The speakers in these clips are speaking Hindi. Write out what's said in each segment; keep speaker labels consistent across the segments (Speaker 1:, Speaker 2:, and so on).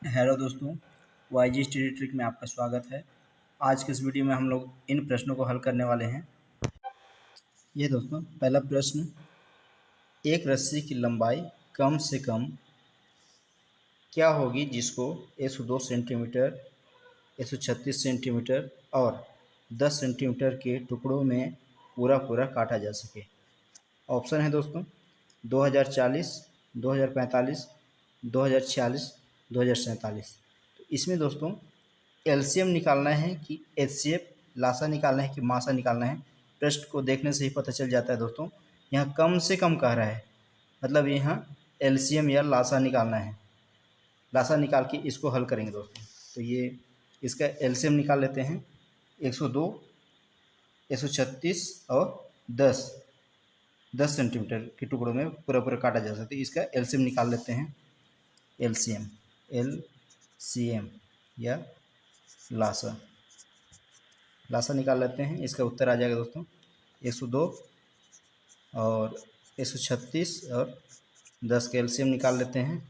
Speaker 1: हेलो दोस्तों, वाईजी स्टडी ट्रिक में आपका स्वागत है। आज के इस वीडियो में हम लोग इन प्रश्नों को हल करने वाले हैं। ये दोस्तों पहला प्रश्न, एक रस्सी की लंबाई कम से कम क्या होगी जिसको 102 सेंटीमीटर, 136 सेंटीमीटर और 10 सेंटीमीटर के टुकड़ों में पूरा पूरा काटा जा सके। ऑप्शन है दोस्तों 2040, 2045, 2046, 2047। तो इसमें दोस्तों एलसीएम निकालना है कि एचसीएफ, लासा निकालना है कि मासा निकालना है। प्रश्न को देखने से ही पता चल जाता है दोस्तों। यहाँ कम से कम कह रहा है, मतलब यहाँ एलसीएम या लासा निकालना है। लासा निकाल के इसको हल करेंगे दोस्तों। तो ये इसका एलसीएम निकाल लेते हैं। 102, 136 और 10 सेंटीमीटर के टुकड़ों में पूरा पूरा काटा जा सकता है। इसका एलसीएम निकाल लेते हैं। एलसीएम या लासा लासा निकाल लेते हैं। इसका उत्तर आ जाएगा दोस्तों 102 और 136 और 10 का एलसीएम निकाल लेते हैं।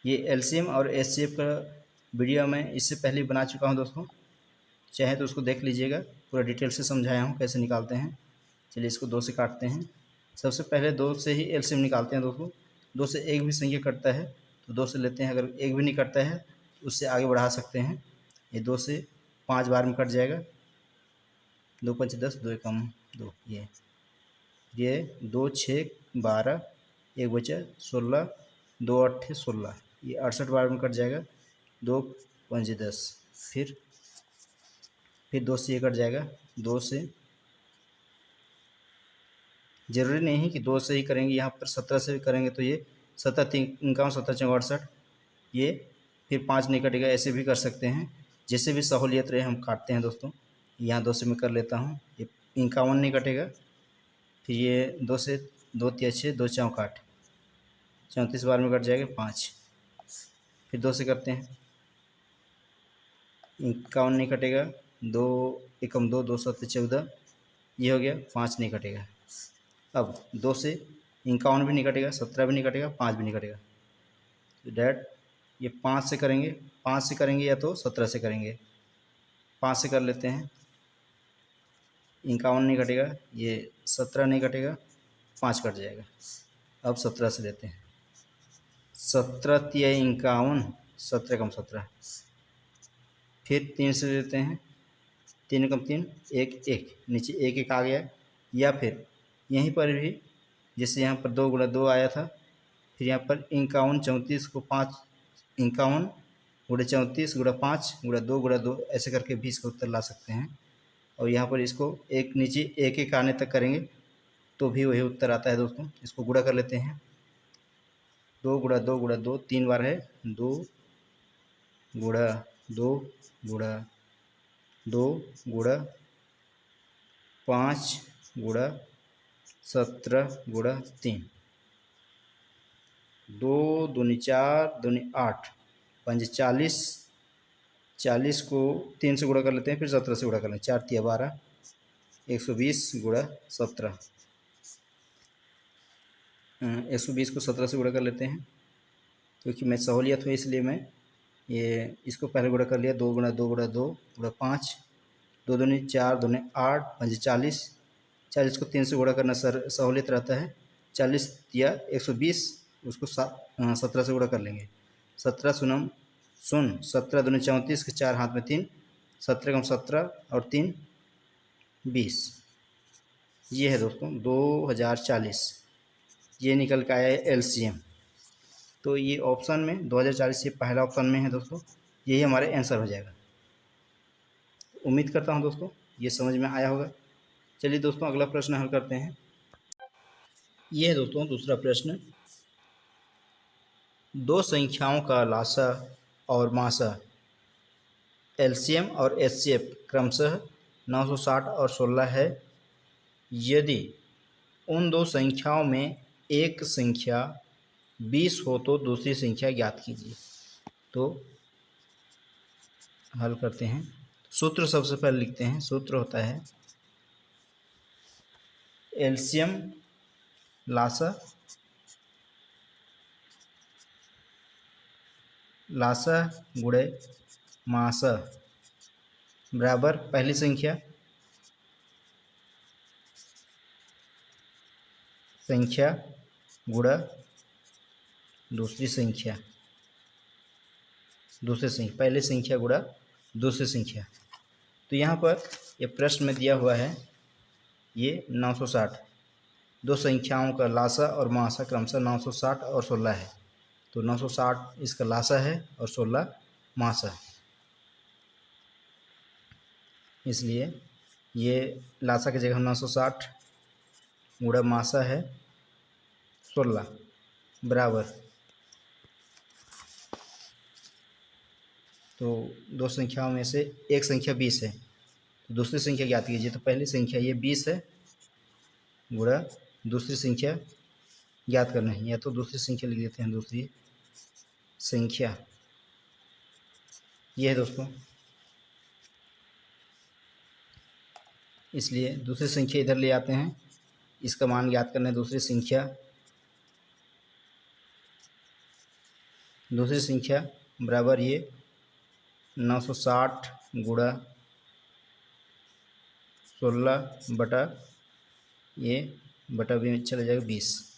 Speaker 1: ये एलसीएम और एचसीएफ का वीडियो मैं इससे पहले बना चुका हूं दोस्तों, चाहे तो उसको देख लीजिएगा। पूरा डिटेल से समझाया हूं कैसे निकालते हैं। चलिए इसको 2 से काटते हैं। सबसे पहले 2 से ही एलसीएम निकालते हैं दोस्तों। 2 से एक भी संख्या कटता है तो 2 से लेते हैं। अगर एक भी नहीं कटता है तो उससे आगे बढ़ा सकते हैं। ये 2 से 5 बार में कट जाएगा। 2 5 10, 2 एकम 2। ये 2 6 12, एक बचा 16, 2 8 16। ये 68 बार में कट जाएगा। 2 5 10, फिर 2 से ये कट जाएगा। 2 से ज़रूरी नहीं है कि 2 से ही करेंगे, यहाँ पर 17 से भी करेंगे तो ये 17 3 51, 17 4 68। ये फिर 5 नहीं कटेगा, ऐसे भी कर सकते हैं। जैसे भी सहूलियत रहे हम काटते हैं दोस्तों। यहाँ 2 से मैं कर लेता हूँ। ये 51 नहीं कटेगा। फिर ये 2 से 2 3 6, 2 4 8, 34 बार में कट जाएगा 5। फिर 2 से करते हैं। 51 नहीं कटेगा। 2 एकम 2, 2 7 14, ये हो गया। 5 नहीं कटेगा। अब 2 से 51 भी नहीं कटेगा, 17 भी नहीं कटेगा, 5 भी नहीं कटेगा। तो डैट ये 5 से करेंगे। 5 से करेंगे या तो 17 से करेंगे। 5 से कर लेते हैं। 51 नहीं कटेगा, ये 17 नहीं कटेगा, 5 कट जाएगा। अब 17 से लेते हैं। 17 तिया 51, 17 कम 17। फिर 3 से लेते हैं। 3 कम 3, 1 1, नीचे 1 1 आ गया। या फिर यहीं पर भी जैसे यहाँ पर 2 गुणा 2 आया था, फिर यहाँ पर 51 34 को 5, 51 गुणा 34 गुणा 5 गुणा 2 गुणा 2, ऐसे करके भी इसका उत्तर ला सकते हैं। और यहाँ पर इसको एक नीचे 1 1 आने तक करेंगे तो भी वही उत्तर आता है दोस्तों। इसको गुणा कर लेते हैं। 2 गुणा 2 गुणा 2 3 बार है। 2 गुणा 2 गुणा 2 गुणा 5 गुणा 17 गुणा 3। 2 दूनी 4, दूनी 8, 5 40। 40 को 3 से गुणा कर लेते हैं, फिर 17 से गुणा कर लें। 4 तिया 12, 120 गुणा 17। 120 को 17 से गुणा कर लेते हैं, क्योंकि मैं सहूलियत हुई इसलिए मैं ये इसको पहले गुणा कर लिया। 2 गुणा 2 गुणा 2 गुणा 5, 2 दूनी 4, दूनी 8, 5 40। 40 को 3 से गुणा करना सहूलियत रहता है। 40 या 120, उसको 17 से गुणा कर लेंगे। 17 शून्य शून्य, 17 दूनी 34 के 4 हाथ में 3, 17 कम 17 और 3 20। ये है दोस्तों 2040। ये निकल के आया है एलसीएम। तो ये ऑप्शन में 2040 ये पहला ऑप्शन में है दोस्तों। यही हमारे आंसर हो जाएगा। उम्मीद करता हूँ दोस्तों ये समझ में आया होगा। चलिए दोस्तों अगला प्रश्न हल करते हैं। ये है दोस्तों दूसरा प्रश्न, 2 संख्याओं का लासा और मासा एलसीएम और एचसीएफ क्रमशः 960 और 16 है। यदि उन 2 संख्याओं में एक संख्या 20 हो तो दूसरी संख्या ज्ञात कीजिए। तो हल करते हैं। सूत्र सबसे पहले लिखते हैं। सूत्र होता है एलसीएम लासा लासा गुणे मासा बराबर पहली संख्या गुणा दूसरी संख्या पहली संख्या गुणा दूसरी संख्या। तो यहाँ पर ये प्रश्न में दिया हुआ है ये 960, दो संख्याओं का लासा और मासा क्रमशः 960 और 16 है। तो 960 इसका लासा है और 16 मासा है, इसलिए ये लासा की जगह 960 गुणा मासा है 16 बराबर, तो दो संख्याओं में से एक संख्या 20 है, तो दूसरी संख्या ज्ञात कीजिए। तो पहली संख्या ये 20 है गुणा दूसरी संख्या ज्ञात करना है, या तो दूसरी संख्या लिख देते हैं, दूसरी संख्या ये है दोस्तों, इसलिए दूसरी संख्या इधर ले आते हैं, इसका मान ज्ञात करना है। दूसरी संख्या बराबर ये 960 गुणा 16 बटा ये बटा भी चला जाएगा 20,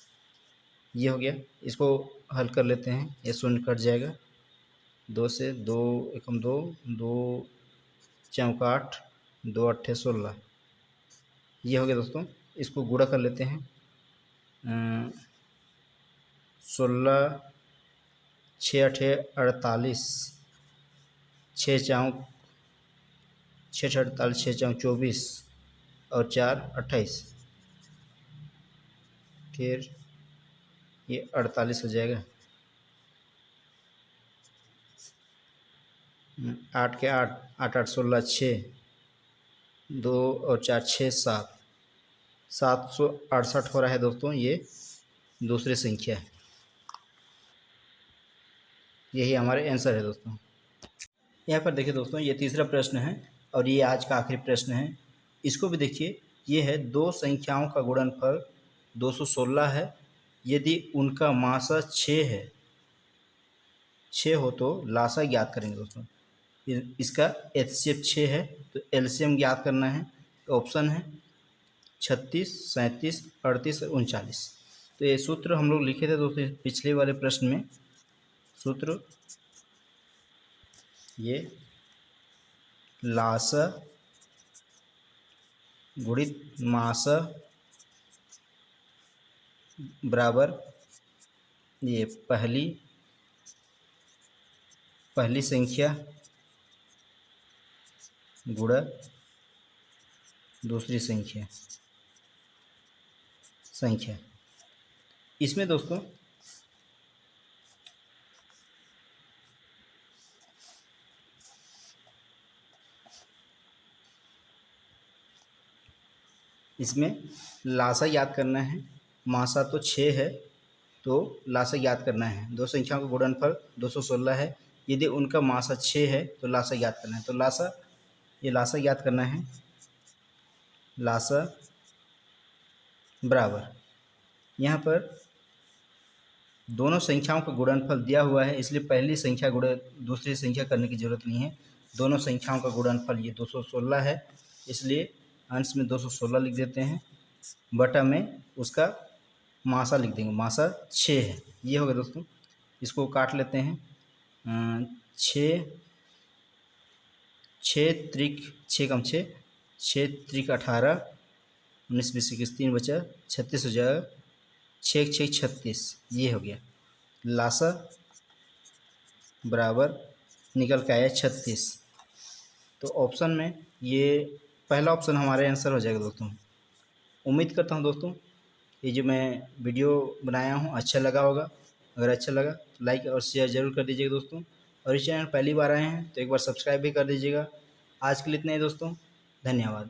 Speaker 1: ये हो गया। इसको हल कर लेते हैं, ये शून्य कट जाएगा, 2 से 2 एकम 2, 2 चौक 8, 2 अट्ठे 16, ये हो गया दोस्तों। इसको गुणा कर लेते हैं, 16 6 अठे 48, 6 चौक 48, 6 चौक 24 और 4 28, फिर ये 48 हो जाएगा। 8 के 8, 8 8 16, 6 2 और 4 6 7, 768 हो रहा है दोस्तों, ये दूसरी संख्या है। यही हमारे आंसर है दोस्तों। यहाँ पर देखिए दोस्तों, ये तीसरा प्रश्न है और ये आज का आखिरी प्रश्न है। इसको भी देखिए, ये है दो संख्याओं का गुणनफल 216 है, यदि उनका मासा 6 है, 6 हो तो लासा ज्ञात करेंगे दोस्तों। इसका एचसीएफ 6 है तो एलसीएम ज्ञात करना है। ऑप्शन है 36, 37, 38 और 39। तो ये सूत्र हम लोग लिखे थे दोस्तों पिछले वाले प्रश्न में। सूत्र ये लासा गुणित मासा बराबर ये पहली संख्या गुणा दूसरी संख्या। इसमें दोस्तों लासा याद करना है, मासा तो 6 है तो लासा याद करना है। दो संख्याओं का गुणनफल 216 है, यदि उनका मासा 6 है तो लासा याद करना है। तो लासा याद करना है। लासा बराबर, यहाँ पर दोनों संख्याओं का गुणनफल दिया हुआ है, इसलिए पहली संख्या गुणा दूसरी संख्या करने की ज़रूरत नहीं है। दोनों संख्याओं का गुणनफल ये 216 है, इसलिए अंश में 216 लिख देते हैं, बटा में उसका मासा लिख देंगे, मासा 6 है। ये हो गया दोस्तों। इसको काट लेते हैं, 6 त्रिक 6 कम 6, 6 त्रिक 18, 19 20 21 3 बचा 36 हो जाएगा, 6 6 36, ये हो गया। लासा बराबर निकल के आया 36। तो ऑप्शन में ये पहला ऑप्शन हमारे आंसर हो जाएगा दोस्तों। उम्मीद करता हूँ दोस्तों ये जो मैं वीडियो बनाया हूँ अच्छा लगा होगा। अगर अच्छा लगा तो लाइक और शेयर ज़रूर कर दीजिएगा दोस्तों, और इस चैनल पहली बार आए हैं तो एक बार सब्सक्राइब भी कर दीजिएगा। आज के लिए इतना ही दोस्तों, धन्यवाद।